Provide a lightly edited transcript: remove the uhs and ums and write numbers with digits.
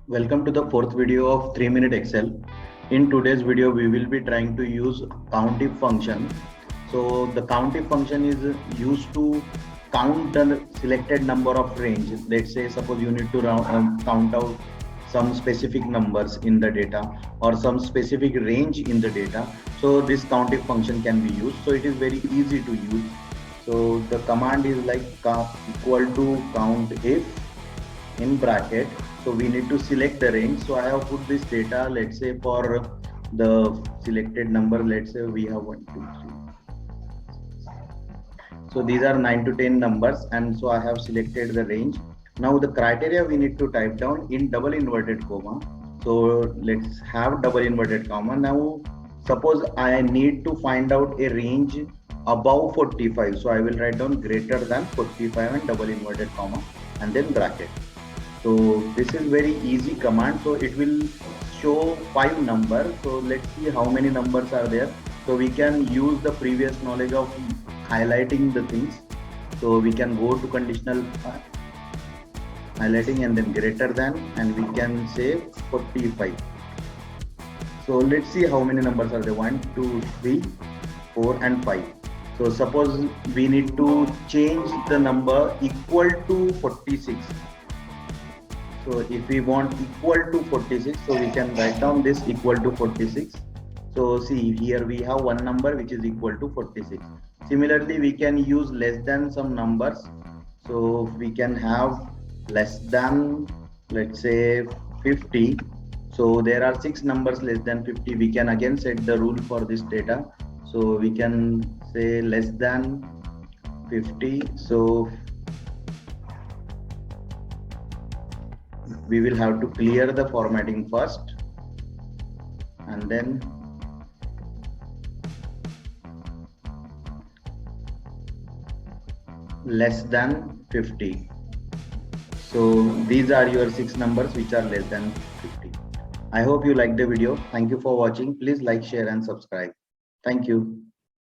Welcome to the fourth video of 3-minute Excel. In today's video, we will be trying to use COUNTIF function. So the COUNTIF function is used to count the selected number of range. Let's say, suppose you need to count out some specific numbers in the data or some specific range in the data. So this COUNTIF function can be used. So it is very easy to use. So the command is like equal to COUNTIF in bracket. So we need to select the range. So I have put this data, let's say for the selected number, let's say we have 1 2 3. So these are 9 to 10 numbers, and so I have selected the range. Now the criteria we need to type down in double inverted comma. So let's have double inverted comma. Now suppose I need to find out a range above 45. So I will write down greater than 45 and double inverted comma and then bracket. So this is very easy command. So it will show 5 numbers. So let's see how many numbers are there. So we can use the previous knowledge of highlighting the things. So we can go to conditional highlighting and then greater than, and we can say 45. So let's see how many numbers are there. 1 2 3 4 and 5. So suppose we need to change the number equal to 46. So if we want equal to 46, so we can write down this equal to 46. So see, here we have one number which is equal to 46. Similarly, we can use less than some numbers. So we can have less than, let's say 50. So there are 6 numbers less than 50. We can again set the rule for this data. So we can say less than 50. So we will have to clear the formatting first, and then less than 50. So these are your 6 numbers which are less than 50. I hope you liked the video. Thank you for watching. Please like, share and subscribe. Thank you.